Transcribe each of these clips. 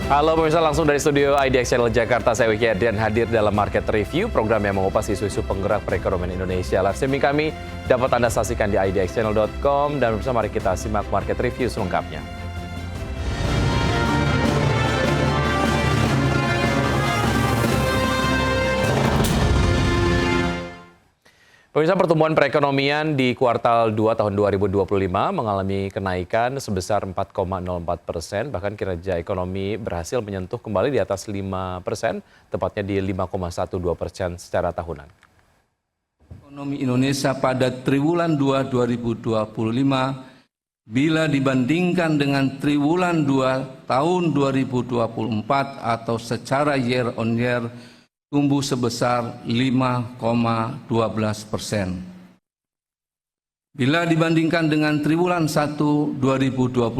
Halo pemirsa, langsung dari studio IDX Channel Jakarta, saya Wiki Adrian hadir dalam Market Review, program yang mengupas isu-isu penggerak perekonomian Indonesia. Live streaming kami dapat Anda saksikan di idxchannel.com dan bersama mari kita simak Market Review selengkapnya. Pemirsa, pertumbuhan perekonomian di kuartal 2 tahun 2025 mengalami kenaikan sebesar 4,04%, bahkan kinerja ekonomi berhasil menyentuh kembali di atas 5%, tepatnya di 5,12% secara tahunan. Ekonomi Indonesia pada triwulan 2 2025 bila dibandingkan dengan triwulan 2 tahun 2024 atau secara year on year tumbuh sebesar 5,12%. Bila dibandingkan dengan triwulan 1 2025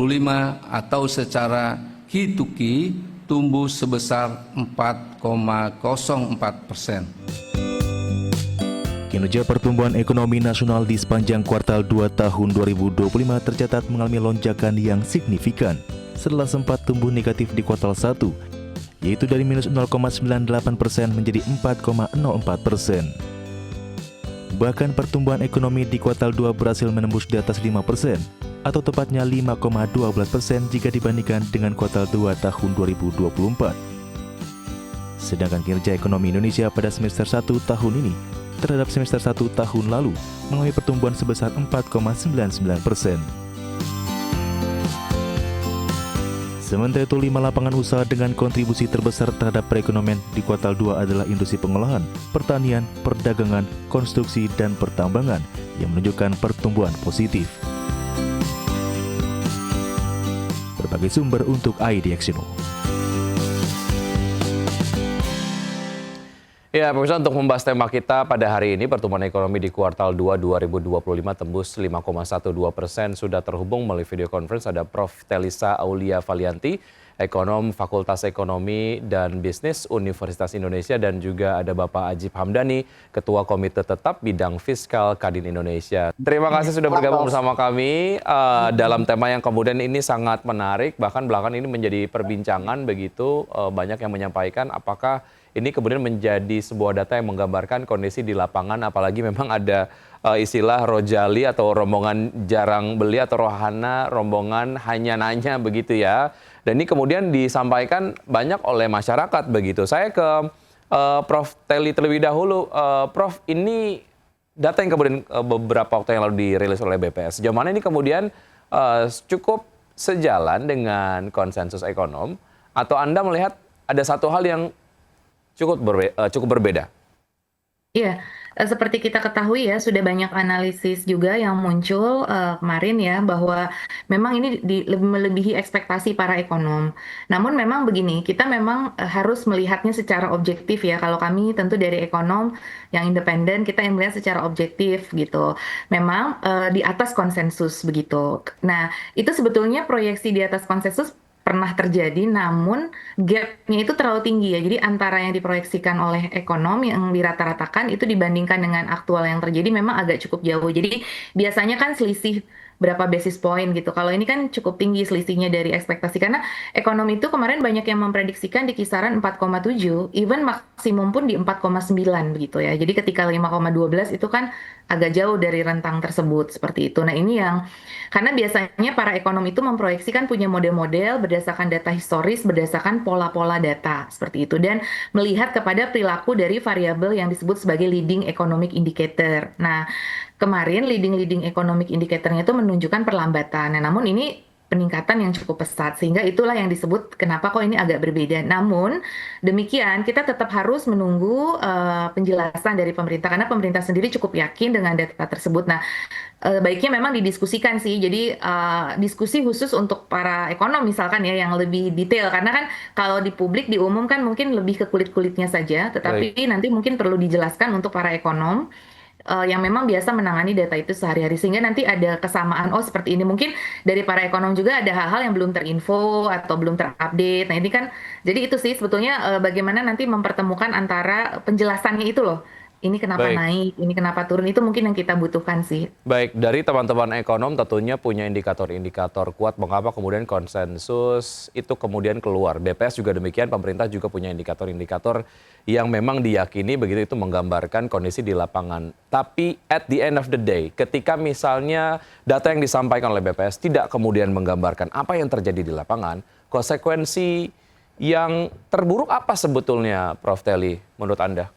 atau secara Q2Q tumbuh sebesar 4,04%. Kinerja pertumbuhan ekonomi nasional di sepanjang kuartal 2 tahun 2025 tercatat mengalami lonjakan yang signifikan setelah sempat tumbuh negatif di kuartal 1, yaitu dari minus 0,98% menjadi 4,04%. Bahkan pertumbuhan ekonomi di kuartal 2 berhasil menembus di atas 5%, atau tepatnya 5,12% jika dibandingkan dengan kuartal 2 tahun 2024. Sedangkan kinerja ekonomi Indonesia pada semester 1 tahun ini terhadap semester 1 tahun lalu mengalami pertumbuhan sebesar 4,99%. Sementara itu, 5 lapangan usaha dengan kontribusi terbesar terhadap perekonomian di kuartal 2 adalah industri pengolahan, pertanian, perdagangan, konstruksi, dan pertambangan yang menunjukkan pertumbuhan positif. Berbagai sumber untuk IDX Channel. Ya, pemirsa, untuk membahas tema kita pada hari ini, pertumbuhan ekonomi di kuartal 2 2025 tembus 5,12%. Sudah terhubung melalui video conference ada Prof. Telisa Aulia Valianti, ekonom Fakultas Ekonomi dan Bisnis Universitas Indonesia, dan juga ada Bapak Ajib Hamdani, Ketua Komite Tetap Bidang Fiskal Kadin Indonesia. Terima kasih sudah bergabung bersama kami dalam tema yang kemudian ini sangat menarik, bahkan belakangan ini menjadi perbincangan begitu, banyak yang menyampaikan apakah ini kemudian menjadi sebuah data yang menggambarkan kondisi di lapangan, apalagi memang ada istilah rojali atau rombongan jarang beli atau rohana rombongan hanya nanya begitu ya. Dan ini kemudian disampaikan banyak oleh masyarakat begitu. Saya ke Prof. Teli terlebih dahulu. Prof, ini data yang kemudian beberapa waktu yang lalu dirilis oleh BPS. Sejauh mana ini kemudian cukup sejalan dengan konsensus ekonom, atau Anda melihat ada satu hal yang cukup berbeda? Iya, seperti kita ketahui ya, sudah banyak analisis juga yang muncul kemarin ya, bahwa memang ini melebihi ekspektasi para ekonom. Namun memang begini, kita memang harus melihatnya secara objektif ya. Kalau kami tentu dari ekonom yang independen, kita yang melihat secara objektif gitu. Memang di atas konsensus begitu. Nah, itu sebetulnya proyeksi di atas konsensus pernah terjadi, namun gap-nya itu terlalu tinggi ya. Jadi antara yang diproyeksikan oleh ekonom yang dirata-ratakan itu dibandingkan dengan aktual yang terjadi memang agak cukup jauh. Jadi biasanya kan selisih berapa basis point gitu. Kalau ini kan cukup tinggi selisihnya dari ekspektasi, karena ekonom itu kemarin banyak yang memprediksikan di kisaran 4,7, even maksimum pun di 4,9 begitu ya. Jadi ketika 5,12 itu kan agak jauh dari rentang tersebut seperti itu. Nah, ini yang karena biasanya para ekonom itu memproyeksikan punya model-model berdasarkan data historis, berdasarkan pola-pola data seperti itu, dan melihat kepada perilaku dari variabel yang disebut sebagai leading economic indicator. Nah, kemarin leading economic indicator-nya itu menunjukkan perlambatan. Nah, namun ini peningkatan yang cukup pesat, sehingga itulah yang disebut kenapa kok ini agak berbeda. Namun demikian kita tetap harus menunggu penjelasan dari pemerintah, karena pemerintah sendiri cukup yakin dengan data tersebut. Nah, baiknya memang didiskusikan sih. Jadi diskusi khusus untuk para ekonom misalkan ya, yang lebih detail, karena kan kalau di publik diumumkan mungkin lebih ke kulit-kulitnya saja, tetapi nanti mungkin perlu dijelaskan untuk para ekonom yang memang biasa menangani data itu sehari-hari, sehingga nanti ada kesamaan, oh seperti ini. Mungkin dari para ekonom juga ada hal-hal yang belum terinfo atau belum terupdate. Nah, ini kan jadi itu sih sebetulnya bagaimana nanti mempertemukan antara penjelasannya itu loh, ini kenapa Baik. naik, ini kenapa turun, itu mungkin yang kita butuhkan sih. Baik, dari teman-teman ekonom tentunya punya indikator-indikator kuat mengapa kemudian konsensus itu kemudian keluar. BPS juga demikian, pemerintah juga punya indikator-indikator yang memang diyakini begitu itu menggambarkan kondisi di lapangan. Tapi at the end of the day, ketika misalnya data yang disampaikan oleh BPS tidak kemudian menggambarkan apa yang terjadi di lapangan, konsekuensi yang terburuk apa sebetulnya, Prof. Teli, menurut Anda?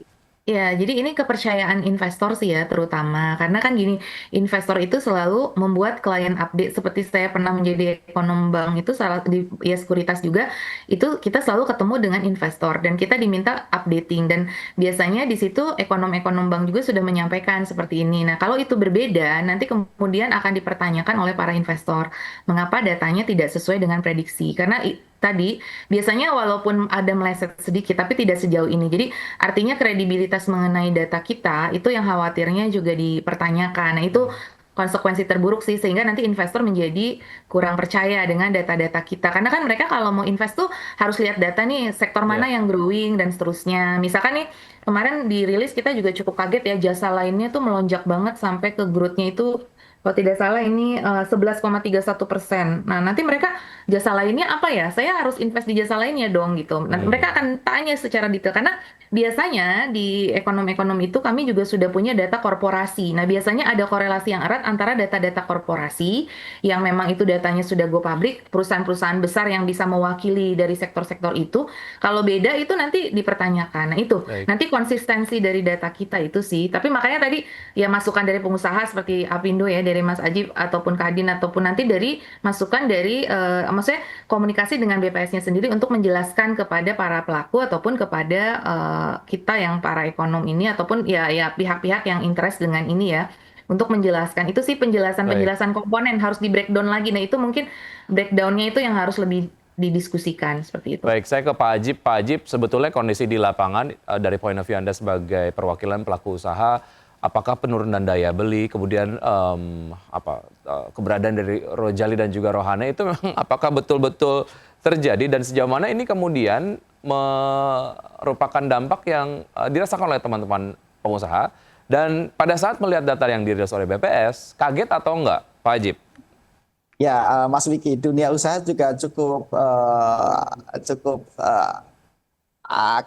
Ya, jadi ini kepercayaan investor sih ya terutama. Karena kan gini, investor itu selalu membuat klien update. Seperti saya pernah menjadi ekonom bank itu salah di ya sekuritas juga, itu kita selalu ketemu dengan investor dan kita diminta updating dan biasanya di situ ekonom-ekonom bank juga sudah menyampaikan seperti ini. Nah, kalau itu berbeda, nanti kemudian akan dipertanyakan oleh para investor, mengapa datanya tidak sesuai dengan prediksi. Karena tadi biasanya walaupun ada meleset sedikit tapi tidak sejauh ini. Jadi artinya kredibilitas mengenai data kita itu yang khawatirnya juga dipertanyakan. Nah, itu konsekuensi terburuk sih sehingga nanti investor menjadi kurang percaya dengan data-data kita. Karena kan mereka kalau mau invest tuh harus lihat data nih sektor mana Ya, yang growing dan seterusnya. Misalkan nih kemarin dirilis kita juga cukup kaget ya jasa lainnya tuh melonjak banget sampai ke growth-nya itu kalau tidak salah ini 11,31%. Nah, nanti mereka jasa lainnya apa ya? Saya harus invest di jasa lainnya dong gitu. Nanti mereka akan tanya secara detail karena biasanya di ekonom-ekonom itu kami juga sudah punya data korporasi. Nah, biasanya ada korelasi yang erat antara data-data korporasi yang memang itu datanya sudah go public, perusahaan-perusahaan besar yang bisa mewakili dari sektor-sektor itu. Kalau beda itu nanti dipertanyakan. Nah, itu baik. nanti konsistensi dari data kita itu sih. Tapi makanya tadi ya masukan dari pengusaha seperti Apindo ya, dari Mas Ajib ataupun Kadin ataupun nanti dari masukan dari maksudnya komunikasi dengan BPS-nya sendiri untuk menjelaskan kepada para pelaku ataupun kepada kita yang para ekonom ini ataupun ya pihak-pihak yang interest dengan ini ya untuk menjelaskan. Itu sih Baik. penjelasan-penjelasan komponen harus di breakdown lagi. Nah, itu mungkin breakdown-nya itu yang harus lebih didiskusikan seperti itu. Baik, saya ke Pak Ajib. Pak Ajib, sebetulnya kondisi di lapangan dari point of view Anda sebagai perwakilan pelaku usaha, apakah penurunan daya beli, kemudian keberadaan dari Rojali dan juga Rohana itu memang apakah betul-betul terjadi dan sejauh mana ini kemudian merupakan dampak yang dirasakan oleh teman-teman pengusaha dan pada saat melihat data yang dirilis oleh BPS, kaget atau enggak, Pak Ajib? Ya, Mas Wiki, dunia usaha juga cukup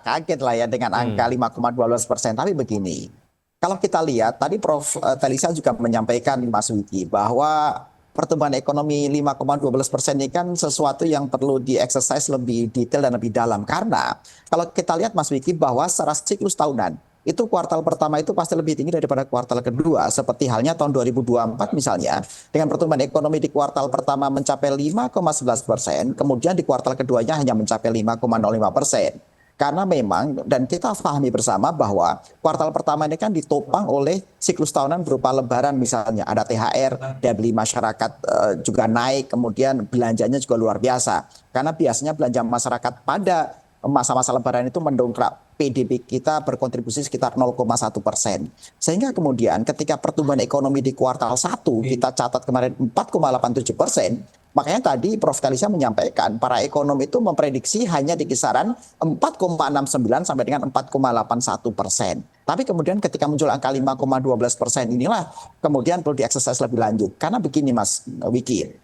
kaget lah ya dengan angka 5,12%. Tapi begini, kalau kita lihat tadi Prof. Telisa juga menyampaikan Mas Wiki bahwa pertumbuhan ekonomi 5,12% ini kan sesuatu yang perlu di-exercise lebih detail dan lebih dalam. Karena kalau kita lihat Mas Wiki bahwa secara siklus tahunan, itu kuartal pertama itu pasti lebih tinggi daripada kuartal kedua. Seperti halnya tahun 2024 misalnya, dengan pertumbuhan ekonomi di kuartal pertama mencapai 5,11%, kemudian di kuartal keduanya hanya mencapai 5,05%. Karena memang, dan kita pahami bersama bahwa kuartal pertama ini kan ditopang oleh siklus tahunan berupa lebaran misalnya. Ada THR, daya beli masyarakat juga naik, kemudian belanjanya juga luar biasa. Karena biasanya belanja masyarakat pada masa-masa lebaran itu mendongkrak PDB kita berkontribusi sekitar 0,1%. Sehingga kemudian ketika pertumbuhan ekonomi di kuartal 1 kita catat kemarin 4,87%, makanya tadi Prof. Talisa menyampaikan para ekonom itu memprediksi hanya di kisaran 4,69 sampai dengan 4,81%. Tapi kemudian ketika muncul angka 5,12% inilah kemudian perlu dieksersis lebih lanjut. Karena begini Mas Wiki,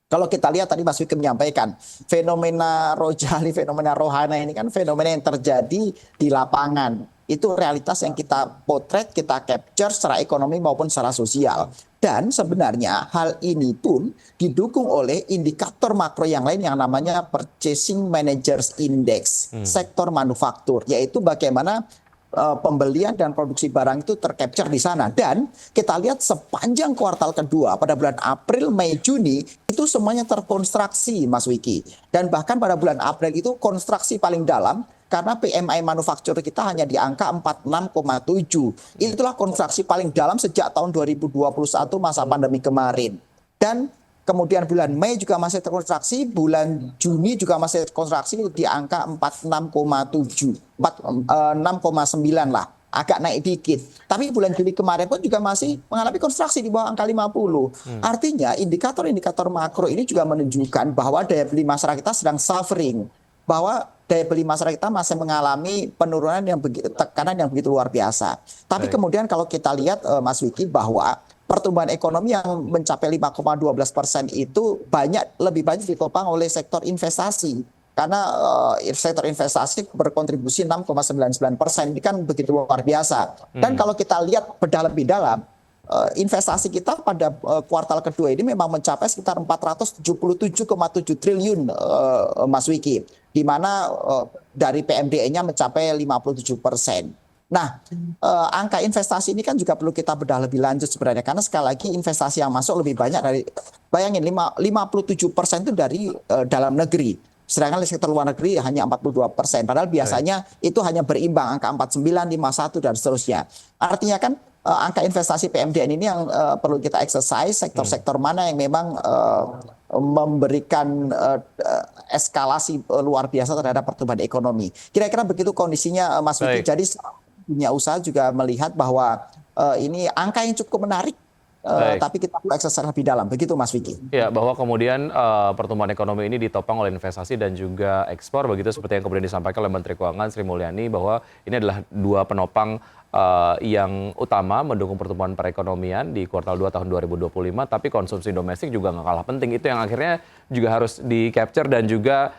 kalau kita lihat tadi Mas Wiki menyampaikan fenomena Rojali, fenomena Rohana ini kan fenomena yang terjadi di lapangan. Itu realitas yang kita potret, kita capture secara ekonomi maupun secara sosial. Dan sebenarnya hal ini pun didukung oleh indikator makro yang lain yang namanya Purchasing Managers Index, sektor manufaktur, yaitu bagaimana pembelian dan produksi barang itu tercapture di sana. Dan kita lihat sepanjang kuartal kedua pada bulan April, Mei, Juni itu semuanya terkonstruksi Mas Wiki. Dan bahkan pada bulan April itu konstruksi paling dalam karena PMI manufaktur kita hanya di angka 46,7. Itulah konstruksi paling dalam sejak tahun 2021 masa pandemi kemarin. Dan kemudian bulan Mei juga masih terkonstruksi, bulan Juni juga masih terkonstruksi di angka 46,7, 6,9 lah, agak naik dikit. Tapi bulan Juli kemarin pun juga masih mengalami konstruksi di bawah angka 50. Artinya indikator-indikator makro ini juga menunjukkan bahwa daya beli masyarakat kita sedang suffering. Bahwa daya beli masyarakat kita masih mengalami penurunan yang tekanan yang begitu luar biasa. Tapi kemudian kalau kita lihat Mas Wiki bahwa pertumbuhan ekonomi yang mencapai 5,12% itu lebih banyak ditopang oleh sektor investasi. Karena sektor investasi berkontribusi 6,99%, ini kan begitu luar biasa. Dan kalau kita lihat bedah lebih dalam, investasi kita pada kuartal kedua ini memang mencapai sekitar 477,7 triliun, Mas Wiki, di mana dari PMDE-nya mencapai 57%. Nah, angka investasi ini kan juga perlu kita bedah lebih lanjut sebenarnya, karena sekali lagi investasi yang masuk lebih banyak dari, bayangin 57% itu dari dalam negeri. Sedangkan di sektor luar negeri hanya 42%. Padahal biasanya itu hanya berimbang, angka 49, 51, dan seterusnya. Artinya kan angka investasi PMDN ini yang perlu kita exercise, sektor-sektor mana yang memang memberikan eskalasi luar biasa terhadap pertumbuhan ekonomi. Kira-kira begitu kondisinya, Mas Wiki. Jadi dunia usaha juga melihat bahwa ini angka yang cukup menarik, tapi kita perlu exercise lebih dalam. Begitu, Mas Wiki. Ya, bahwa kemudian pertumbuhan ekonomi ini ditopang oleh investasi dan juga ekspor, begitu seperti yang kemudian disampaikan oleh Menteri Keuangan Sri Mulyani, bahwa ini adalah dua penopang yang utama mendukung pertumbuhan perekonomian di kuartal 2 tahun 2025, tapi konsumsi domestik juga nggak kalah penting. Itu yang akhirnya juga harus di-capture dan juga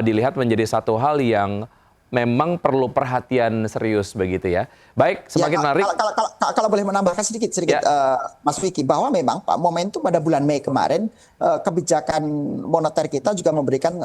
dilihat menjadi satu hal yang memang perlu perhatian serius begitu ya. Baik, semakin menarik. Kalau boleh menambahkan sedikit Mas Vicky, bahwa memang Pak momentum pada bulan Mei kemarin kebijakan moneter kita juga memberikan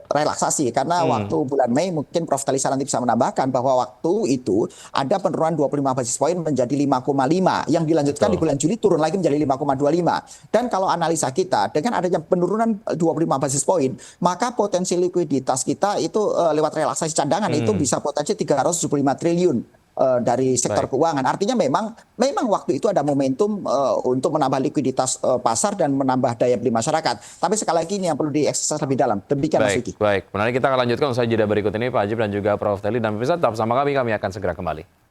relaksasi, karena waktu bulan Mei mungkin Prof. Talisa nanti bisa menambahkan bahwa waktu itu ada penurunan 25 basis poin menjadi 5,5 yang dilanjutkan di bulan Juli turun lagi menjadi 5,25. Dan kalau analisa kita dengan adanya penurunan 25 basis poin, maka potensi likuiditas kita itu lewat relaksasi cadangan itu bisa potensi 375 triliun dari sektor keuangan. Artinya memang waktu itu ada momentum untuk menambah likuiditas pasar dan menambah daya beli masyarakat. Tapi sekali lagi ini yang perlu dieksersis lebih dalam. Demikian, Mas Vicky. Baik, menarik. Kita akan lanjutkan usai jeda berikut ini, Pak Ajib dan juga Prof. Teli. Dan pemirsa tetap bersama kami akan segera kembali.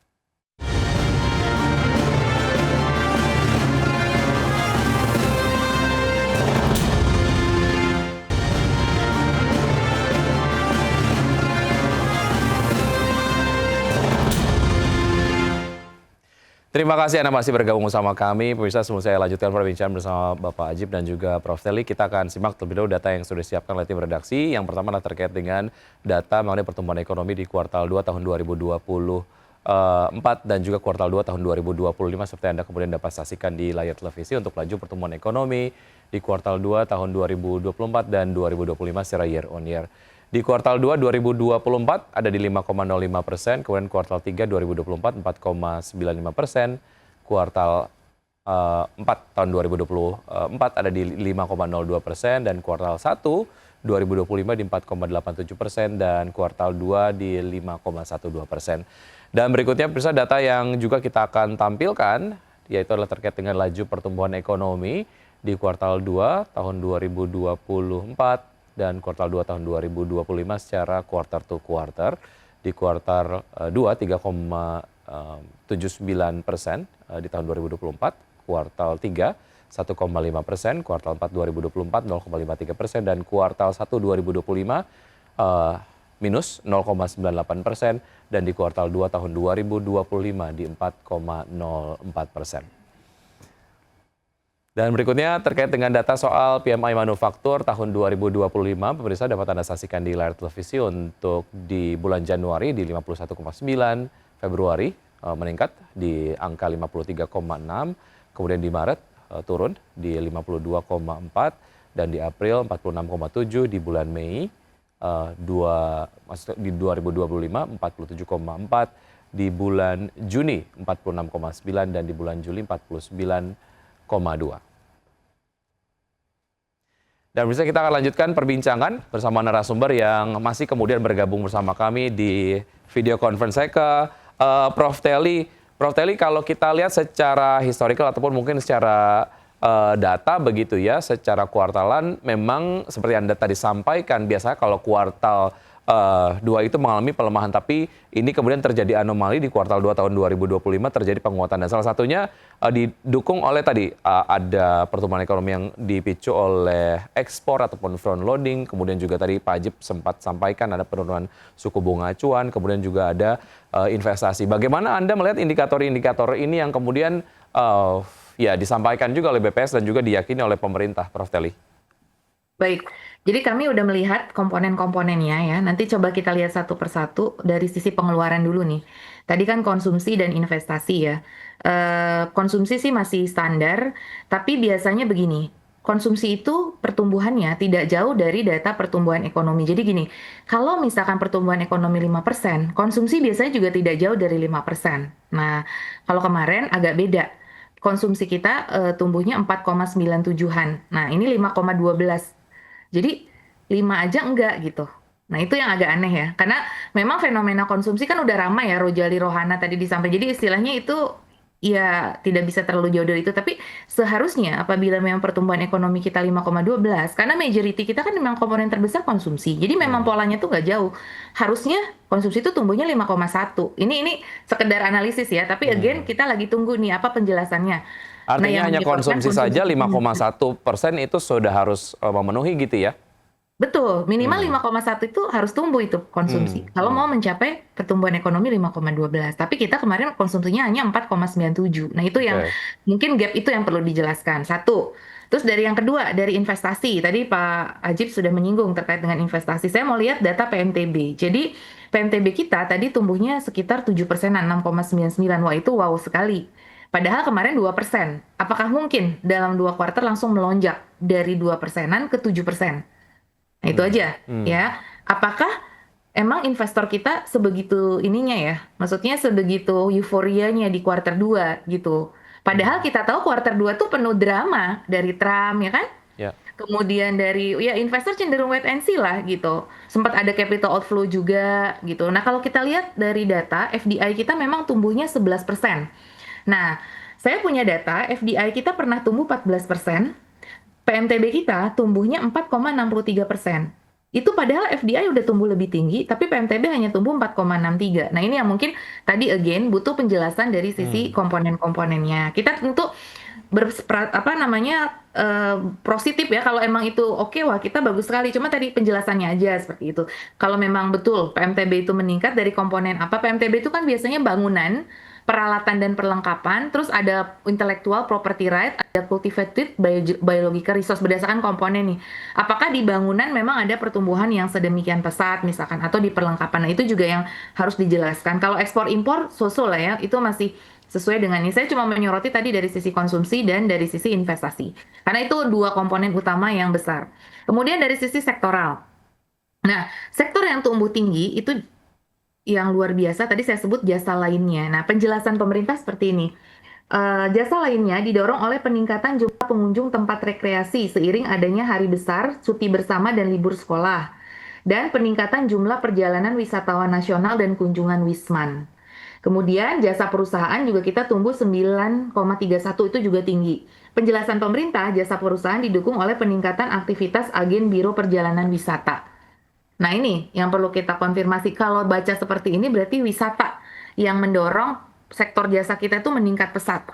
Terima kasih Anda masih bergabung bersama kami. Pemirsa, sebelum saya lanjutkan perbincangan bersama Bapak Ajib dan juga Prof. Teli, kita akan simak terlebih dahulu data yang sudah disiapkan oleh tim redaksi. Yang pertama adalah terkait dengan data mengenai pertumbuhan ekonomi di kuartal 2 tahun 2024 dan juga kuartal 2 tahun 2025 seperti Anda kemudian dapat saksikan di layar televisi untuk laju pertumbuhan ekonomi di kuartal 2 tahun 2024 dan 2025 secara year on year. Di kuartal 2 2024 ada di 5,05%, kemudian kuartal 3 2024 4,95%, kuartal 4 tahun 2024 ada di 5,02%, dan kuartal 1 2025 di 4,87%, dan kuartal 2 di 5,12%. Dan berikutnya pemirsa data yang juga kita akan tampilkan, yaitu adalah terkait dengan laju pertumbuhan ekonomi di kuartal 2 tahun 2024 dan kuartal 2 tahun 2025 secara quarter to quarter. Di kuartal 2 3,79% di tahun 2024, kuartal 3 1,5%, kuartal 4 2024 0,53%, dan kuartal 1 2025 minus 0,98%, dan di kuartal 2 tahun 2025 di 4,04%. Dan berikutnya terkait dengan data soal PMI manufaktur tahun 2025, pemirsa dapat Anda saksikan di layar televisi. Untuk di bulan Januari di 51,9, Februari meningkat di angka 53,6, kemudian di Maret turun di 52,4, dan di April 46,7, di bulan Mei di 2025 47,4, di bulan Juni 46,9, dan di bulan Juli 49,2. Dan bisa kita akan lanjutkan perbincangan bersama narasumber yang masih kemudian bergabung bersama kami di video conference. Saya ke Prof. Teli. Prof. Teli, kalau kita lihat secara historical ataupun mungkin secara data begitu ya, secara kuartalan memang seperti Anda tadi sampaikan, biasanya kalau kuartal dua itu mengalami pelemahan, tapi ini kemudian terjadi anomali di kuartal 2 tahun 2025 terjadi penguatan, dan salah satunya didukung oleh tadi ada pertumbuhan ekonomi yang dipicu oleh ekspor ataupun front loading, kemudian juga tadi Pak Ajib sempat sampaikan ada penurunan suku bunga acuan, kemudian juga ada investasi. Bagaimana Anda melihat indikator-indikator ini yang kemudian ya disampaikan juga oleh BPS dan juga diyakini oleh pemerintah, Prof. Teli? Baik, jadi kami udah melihat komponen-komponennya ya. Nanti coba kita lihat satu persatu dari sisi pengeluaran dulu nih. Tadi kan konsumsi dan investasi ya. Konsumsi sih masih standar, tapi biasanya begini. Konsumsi itu pertumbuhannya tidak jauh dari data pertumbuhan ekonomi. Jadi gini, kalau misalkan pertumbuhan ekonomi 5%, konsumsi biasanya juga tidak jauh dari 5%. Nah, kalau kemarin agak beda. Konsumsi kita tumbuhnya 4,97-an. Nah, ini 5,12. Jadi 5 aja enggak gitu. Nah itu yang agak aneh ya. Karena memang fenomena konsumsi kan udah ramai ya, Rojali Rohana tadi disampaikan. Jadi istilahnya itu ya tidak bisa terlalu jauh dari itu. Tapi seharusnya apabila memang pertumbuhan ekonomi kita 5,12, karena majority kita kan memang komponen terbesar konsumsi. Jadi memang polanya tuh nggak jauh. Harusnya konsumsi itu tumbuhnya 5,1. Ini sekedar analisis ya. Tapi again kita lagi tunggu nih apa penjelasannya. Artinya hanya konsumsi saja 5,1% itu sudah harus memenuhi gitu ya? Betul, minimal 5,1 itu harus tumbuh itu konsumsi. Kalau mau mencapai pertumbuhan ekonomi 5,12. Tapi kita kemarin konsumsinya hanya 4,97. Nah itu yang mungkin gap itu yang perlu dijelaskan. Satu. Terus dari yang kedua, dari investasi. Tadi Pak Ajib sudah menyinggung terkait dengan investasi. Saya mau lihat data PMTB. Jadi PMTB kita tadi tumbuhnya sekitar 7%-an, 6,99. Wah itu wow sekali. Padahal kemarin 2%. Apakah mungkin dalam 2 kuartal langsung melonjak dari 2%-an ke 7%? Nah itu aja ya. Apakah emang investor kita sebegitu ininya ya? Maksudnya sebegitu euforianya di kuartal 2 gitu. Padahal kita tahu kuartal 2 tuh penuh drama dari Trump ya kan? Ya. Kemudian dari ya investor cenderung wait and see lah gitu. Sempat ada capital outflow juga gitu. Nah kalau kita lihat dari data FDI kita memang tumbuhnya 11%. Nah, saya punya data FDI kita pernah tumbuh 14%, PMTB kita tumbuhnya 4,63%. Itu padahal FDI udah tumbuh lebih tinggi, tapi PMTB hanya tumbuh 4,63. Nah, ini yang mungkin tadi again butuh penjelasan dari sisi komponen-komponennya. Kita tentu positif ya kalau emang itu oke, wah kita bagus sekali. Cuma tadi penjelasannya aja seperti itu. Kalau memang betul PMTB itu meningkat dari komponen apa? PMTB itu kan biasanya bangunan, peralatan dan perlengkapan, terus ada intellectual property right, ada cultivated biological resource berdasarkan komponen nih. Apakah di bangunan memang ada pertumbuhan yang sedemikian pesat misalkan atau di perlengkapan? Nah, itu juga yang harus dijelaskan. Kalau ekspor impor so-so lah ya, itu masih sesuai dengan ini. Saya cuma menyoroti tadi dari sisi konsumsi dan dari sisi investasi. Karena itu 2 komponen utama yang besar. Kemudian dari sisi sektoral. Nah, sektor yang tumbuh tinggi itu yang luar biasa tadi saya sebut jasa lainnya. Nah, penjelasan pemerintah seperti ini. Jasa lainnya didorong oleh peningkatan jumlah pengunjung tempat rekreasi seiring adanya hari besar, cuti bersama dan libur sekolah. Dan peningkatan jumlah perjalanan wisatawan nasional dan kunjungan Wisman. Kemudian jasa perusahaan juga kita tumbuh 9,31 itu juga tinggi. Penjelasan pemerintah, jasa perusahaan didukung oleh peningkatan aktivitas agen biro perjalanan wisata. Nah ini yang perlu kita konfirmasi, kalau baca seperti ini berarti wisata yang mendorong sektor jasa kita itu meningkat pesat.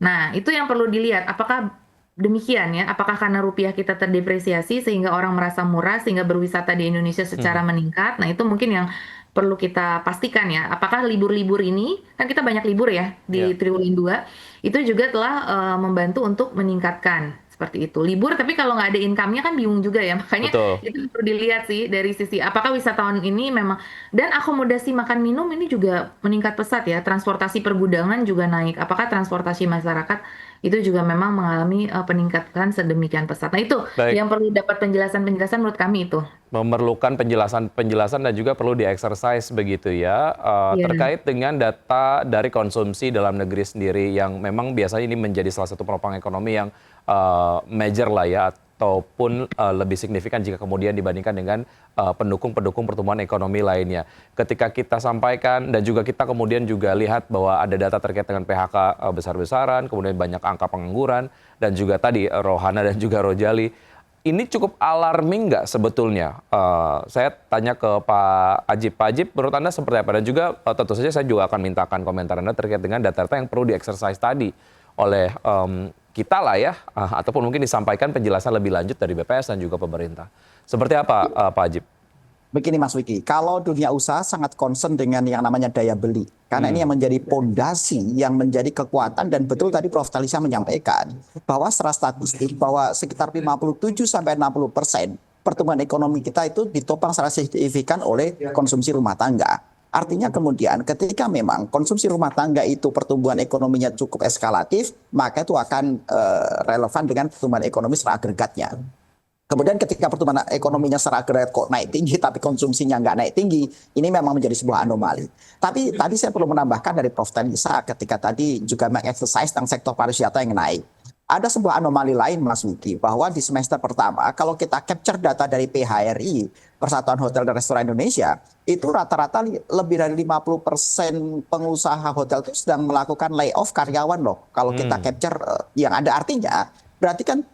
Nah itu yang perlu dilihat, apakah demikian ya, apakah karena rupiah kita terdepresiasi sehingga orang merasa murah sehingga berwisata di Indonesia secara meningkat. Nah itu mungkin yang perlu kita pastikan ya, apakah libur-libur ini, kan kita banyak libur ya di triwulan 2, itu juga telah membantu untuk meningkatkan seperti itu. Libur tapi kalau nggak ada income-nya kan bingung juga ya, makanya itu perlu dilihat sih dari sisi apakah wisatawan ini memang, dan akomodasi makan minum ini juga meningkat pesat ya, transportasi pergudangan juga naik, apakah transportasi masyarakat itu juga memang mengalami peningkatan sedemikian pesat. Nah itu yang perlu dapat penjelasan-penjelasan menurut kami itu. Memerlukan penjelasan dan juga perlu di-exercise begitu ya, terkait dengan data dari konsumsi dalam negeri sendiri yang memang biasanya ini menjadi salah satu penopang ekonomi yang major lah ya, ataupun lebih signifikan jika kemudian dibandingkan dengan pendukung-pendukung pertumbuhan ekonomi lainnya. Ketika kita sampaikan dan juga kita kemudian juga lihat bahwa ada data terkait dengan PHK besar-besaran, kemudian banyak angka pengangguran, dan juga tadi Rohana dan juga Rojali, ini cukup alarming nggak sebetulnya? Saya tanya ke Pak Ajib. Pak Ajib, menurut Anda seperti apa? Dan juga tentu saja saya juga akan mintakan komentar Anda terkait dengan data-data yang perlu di-exercise tadi oleh kita lah ya, ataupun mungkin disampaikan penjelasan lebih lanjut dari BPS dan juga pemerintah. Seperti apa Pak Ajib? Begini Mas Wiki, kalau dunia usaha sangat concern dengan yang namanya daya beli. Karena ini yang menjadi pondasi, yang menjadi kekuatan, dan betul tadi Prof. Talisa menyampaikan bahwa secara statistik bahwa sekitar 57-60% pertumbuhan ekonomi kita itu ditopang secara signifikan oleh konsumsi rumah tangga. Artinya kemudian ketika memang konsumsi rumah tangga itu pertumbuhan ekonominya cukup eskalatif, maka itu akan relevan dengan pertumbuhan ekonomi secara agregatnya. Kemudian ketika pertumbuhan ekonominya secara agregat kok naik tinggi tapi konsumsinya nggak naik tinggi, ini memang menjadi sebuah anomali. Tapi tadi saya perlu menambahkan dari Prof. Talisa ketika tadi juga meng-exercise tentang sektor pariwisata yang naik. Ada sebuah anomali lain Mas Wiki, bahwa di semester pertama kalau kita capture data dari PHRI, Persatuan Hotel dan Restoran Indonesia, itu rata-rata lebih dari 50% pengusaha hotel itu sedang melakukan layoff karyawan loh. Kalau kita capture yang ada artinya, berarti kan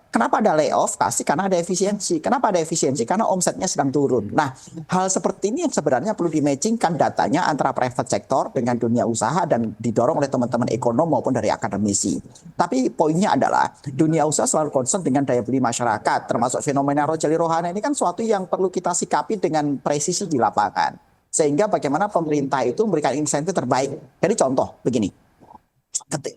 kenapa ada layoff? Pasti karena ada efisiensi. Kenapa ada efisiensi? Karena omsetnya sedang turun. Nah, hal seperti ini yang sebenarnya perlu dimatchingkan datanya antara private sector dengan dunia usaha dan didorong oleh teman-teman ekonom maupun dari akademisi. Tapi poinnya adalah dunia usaha selalu concern dengan daya beli masyarakat, termasuk fenomena Rojali Rohana ini kan suatu yang perlu kita sikapi dengan presisi di lapangan. Sehingga bagaimana pemerintah itu memberikan insentif terbaik. Jadi contoh begini.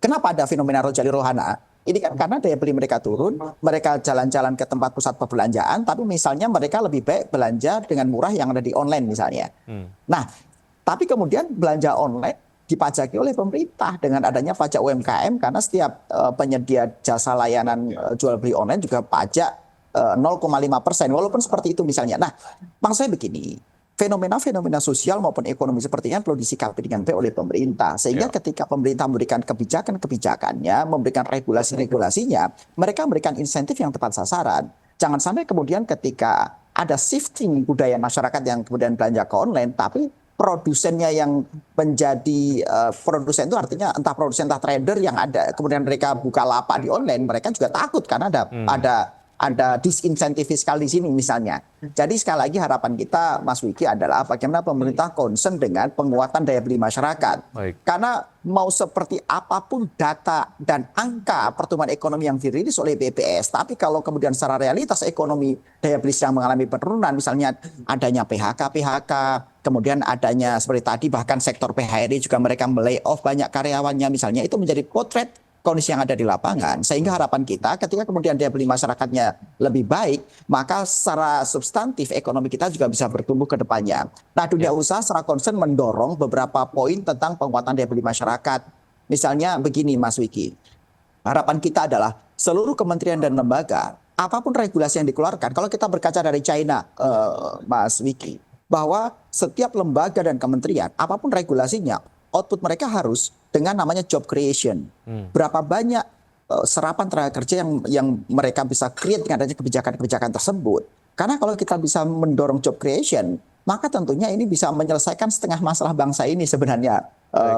Kenapa ada fenomena Rojali Rohana? Ini kan karena daya beli mereka turun, mereka jalan-jalan ke tempat pusat perbelanjaan, tapi misalnya mereka lebih baik belanja dengan murah yang ada di online misalnya. Nah, tapi kemudian belanja online dipajaki oleh pemerintah dengan adanya pajak UMKM karena setiap penyedia jasa layanan jual beli online juga pajak 0,5%, walaupun seperti itu misalnya. Nah, maksud saya begini. Fenomena-fenomena sosial maupun ekonomi seperti ini perlu disikapi dengan baik oleh pemerintah. Sehingga ketika pemerintah memberikan kebijakan-kebijakannya, memberikan regulasi-regulasinya, mereka memberikan insentif yang tepat sasaran. Jangan sampai kemudian ketika ada shifting budaya masyarakat yang kemudian belanja ke online, tapi produsennya yang menjadi produsen itu artinya entah produsen entah trader yang ada, kemudian mereka buka lapak di online, mereka juga takut karena ada disinsentif fiskal di sini misalnya. Jadi sekali lagi harapan kita Mas Wiki adalah bagaimana pemerintah concern dengan penguatan daya beli masyarakat. Baik. Karena mau seperti apapun data dan angka pertumbuhan ekonomi yang dirilis oleh BPS, tapi kalau kemudian secara realitas ekonomi daya beli sedang mengalami penurunan, misalnya adanya PHK, kemudian adanya seperti tadi bahkan sektor PHRI juga mereka melay-off banyak karyawannya misalnya, itu menjadi potret kondisi yang ada di lapangan. Sehingga harapan kita ketika kemudian daya beli masyarakatnya lebih baik, maka secara substantif ekonomi kita juga bisa bertumbuh ke depannya. Nah, dunia usaha secara concern mendorong beberapa poin tentang penguatan daya beli masyarakat. Misalnya begini Mas Wiki, harapan kita adalah seluruh kementerian dan lembaga, apapun regulasi yang dikeluarkan, kalau kita berkaca dari China, Mas Wiki, bahwa setiap lembaga dan kementerian, apapun regulasinya, output mereka harus dengan namanya job creation. Berapa banyak serapan tenaga kerja yang mereka bisa create dengan adanya kebijakan-kebijakan tersebut. Karena kalau kita bisa mendorong job creation, maka tentunya ini bisa menyelesaikan setengah masalah bangsa ini sebenarnya,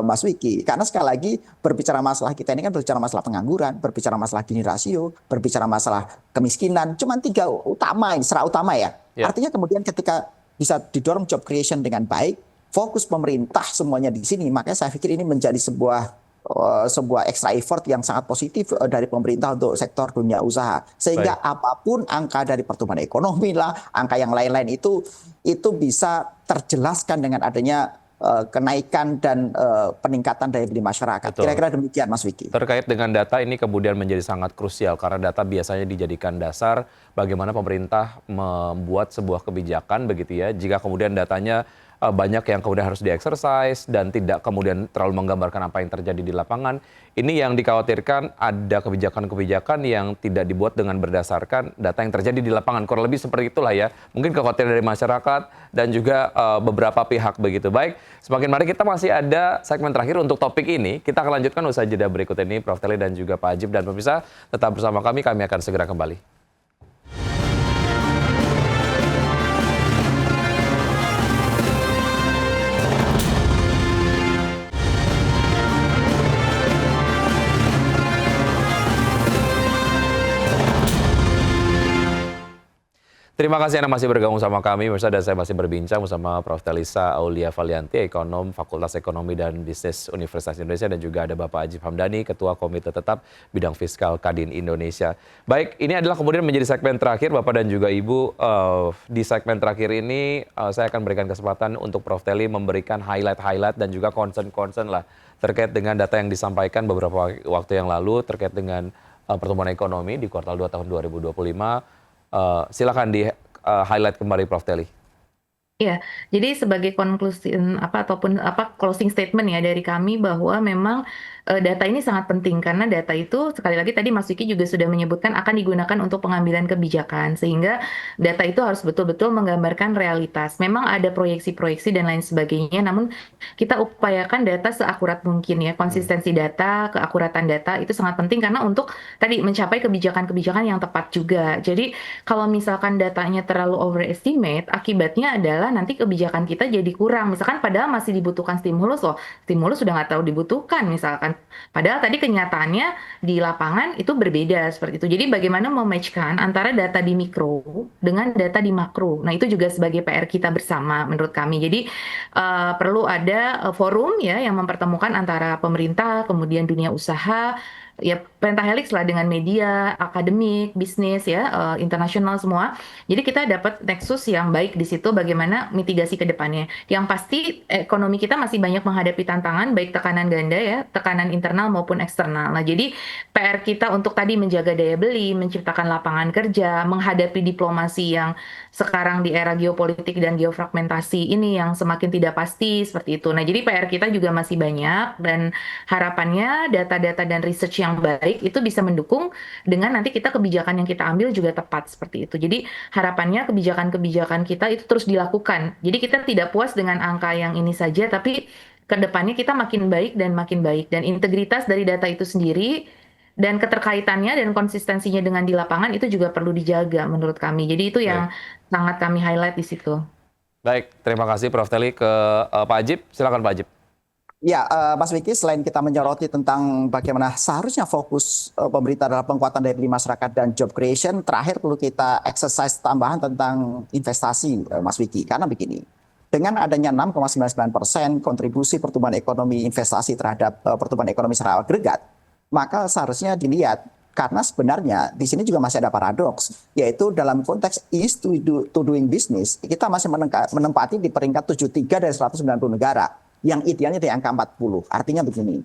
Mas Wiki. Karena sekali lagi berbicara masalah kita ini kan berbicara masalah pengangguran, berbicara masalah Gini rasio, berbicara masalah kemiskinan. Cuma 3 utama ini, secara utama ya. Artinya kemudian ketika bisa didorong job creation dengan baik, fokus pemerintah semuanya di sini, makanya saya pikir ini menjadi sebuah extra effort yang sangat positif dari pemerintah untuk sektor dunia usaha. Sehingga apapun angka dari pertumbuhan ekonomi lah, angka yang lain-lain itu bisa terjelaskan dengan adanya kenaikan dan peningkatan daya beli masyarakat. Betul. Kira-kira demikian Mas Wiki. Terkait dengan data ini kemudian menjadi sangat krusial karena data biasanya dijadikan dasar bagaimana pemerintah membuat sebuah kebijakan begitu ya. Jika kemudian datanya banyak yang kemudian harus di-exercise dan tidak kemudian terlalu menggambarkan apa yang terjadi di lapangan. Ini yang dikhawatirkan ada kebijakan-kebijakan yang tidak dibuat dengan berdasarkan data yang terjadi di lapangan. Kurang lebih seperti itulah ya. Mungkin kekhawatiran dari masyarakat dan juga beberapa pihak begitu. Baik, semakin mari kita masih ada segmen terakhir untuk topik ini. Kita akan lanjutkan usai jeda berikut ini. Prof. Teli dan juga Pak Ajib dan pemirsa tetap bersama kami akan segera kembali. Terima kasih Anda masih bergabung sama kami, pemirsa, dan saya masih berbincang bersama Prof. Telisa Aulia Valianti, ekonom Fakultas Ekonomi dan Bisnis Universitas Indonesia, dan juga ada Bapak Ajib Hamdani, Ketua Komite Tetap Bidang Fiskal Kadin Indonesia. Baik, ini adalah kemudian menjadi segmen terakhir, Bapak dan juga Ibu. Di segmen terakhir ini, saya akan berikan kesempatan untuk Prof. Teli memberikan highlight-highlight dan juga concern-concern lah terkait dengan data yang disampaikan beberapa waktu yang lalu terkait dengan pertumbuhan ekonomi di kuartal 2 tahun 2025. Silakan di highlight kembali Prof. Teli. Iya, jadi sebagai konklusi ataupun closing statement ya dari kami bahwa memang data ini sangat penting karena data itu sekali lagi tadi Mas Wiki juga sudah menyebutkan akan digunakan untuk pengambilan kebijakan sehingga data itu harus betul-betul menggambarkan realitas. Memang ada proyeksi-proyeksi dan lain sebagainya, namun kita upayakan data seakurat mungkin ya. Konsistensi data, keakuratan data itu sangat penting karena untuk tadi mencapai kebijakan-kebijakan yang tepat juga. Jadi kalau misalkan datanya terlalu overestimate, akibatnya adalah nanti kebijakan kita jadi kurang. Misalkan padahal masih dibutuhkan stimulus loh. Stimulus sudah nggak tahu dibutuhkan misalkan. Padahal tadi kenyataannya di lapangan itu berbeda seperti itu. Jadi bagaimana mematchkan antara data di mikro dengan data di makro. Nah itu juga sebagai PR kita bersama menurut kami. Jadi perlu ada forum ya yang mempertemukan antara pemerintah, kemudian dunia usaha, ya pentahelix lah dengan media, akademik, bisnis ya, internasional semua. Jadi kita dapat nexus yang baik di situ bagaimana mitigasi ke depannya. Yang pasti ekonomi kita masih banyak menghadapi tantangan baik tekanan ganda ya, tekanan internal maupun eksternal. Nah, jadi PR kita untuk tadi menjaga daya beli, menciptakan lapangan kerja, menghadapi diplomasi yang sekarang di era geopolitik dan geofragmentasi ini yang semakin tidak pasti seperti itu. Nah, jadi PR kita juga masih banyak dan harapannya data-data dan research yang baik itu bisa mendukung dengan nanti kita kebijakan yang kita ambil juga tepat seperti itu. Jadi harapannya kebijakan-kebijakan kita itu terus dilakukan. Jadi kita tidak puas dengan angka yang ini saja, tapi ke depannya kita makin baik dan makin baik. Dan integritas dari data itu sendiri dan keterkaitannya dan konsistensinya dengan di lapangan itu juga perlu dijaga menurut kami. Jadi itu yang sangat kami highlight di situ. Baik, terima kasih Prof. Teli. Ke Pak Ajib, silakan Pak Ajib. Ya, Mas Wiki, selain kita menyoroti tentang bagaimana seharusnya fokus pemerintah dalam penguatan daya beli masyarakat dan job creation, terakhir perlu kita exercise tambahan tentang investasi, Mas Wiki. Karena begini, dengan adanya 6,99% kontribusi pertumbuhan ekonomi investasi terhadap pertumbuhan ekonomi secara agregat, maka seharusnya dilihat, karena sebenarnya di sini juga masih ada paradoks, yaitu dalam konteks ease to doing business, kita masih menempati di peringkat 73 dari 190 negara. Yang idealnya di angka 40. Artinya begini,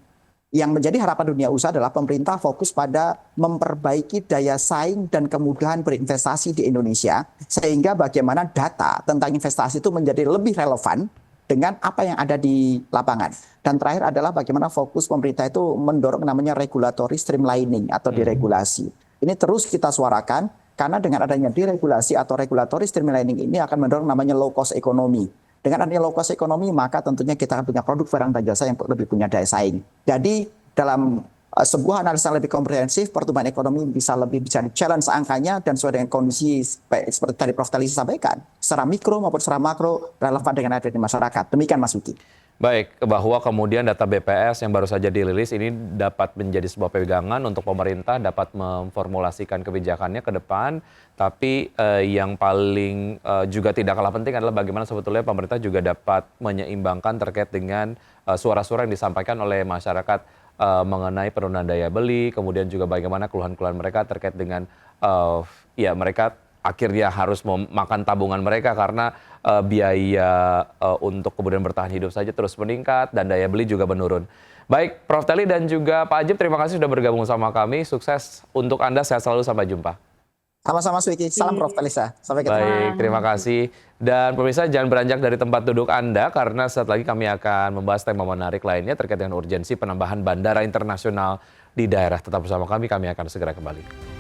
yang menjadi harapan dunia usaha adalah pemerintah fokus pada memperbaiki daya saing dan kemudahan berinvestasi di Indonesia, sehingga bagaimana data tentang investasi itu menjadi lebih relevan dengan apa yang ada di lapangan. Dan terakhir adalah bagaimana fokus pemerintah itu mendorong namanya regulatory streamlining atau diregulasi. Ini terus kita suarakan, karena dengan adanya diregulasi atau regulatory streamlining ini akan mendorong namanya low cost ekonomi. Dengan adanya low cost ekonomi, maka tentunya kita akan punya produk barang dan jasa yang lebih punya daya saing. Jadi dalam sebuah analisa lebih komprehensif, pertumbuhan ekonomi bisa di-challenge angkanya dan sesuai dengan kondisi seperti tadi Prof. Teli sampaikan, secara mikro maupun secara makro relevan dengan ada di masyarakat. Demikian Mas Wiki. Baik, bahwa kemudian data BPS yang baru saja dirilis ini dapat menjadi sebuah pegangan untuk pemerintah dapat memformulasikan kebijakannya ke depan, tapi yang paling juga tidak kalah penting adalah bagaimana sebetulnya pemerintah juga dapat menyeimbangkan terkait dengan suara-suara yang disampaikan oleh masyarakat mengenai penurunan daya beli, kemudian juga bagaimana keluhan-keluhan mereka terkait dengan ya mereka akhirnya harus memakan tabungan mereka karena biaya untuk kemudian bertahan hidup saja terus meningkat dan daya beli juga menurun. Baik, Prof. Teli dan juga Pak Ajib, terima kasih sudah bergabung sama kami. Sukses untuk Anda, sehat selalu, sampai jumpa. Sama-sama Mas Wiki, salam Prof. Telisa. Sampai ketemu. Baik, terima kasih. Dan pemirsa jangan beranjak dari tempat duduk Anda karena saat lagi kami akan membahas tema menarik lainnya terkait dengan urgensi penambahan bandara internasional di daerah. Tetap bersama kami akan segera kembali.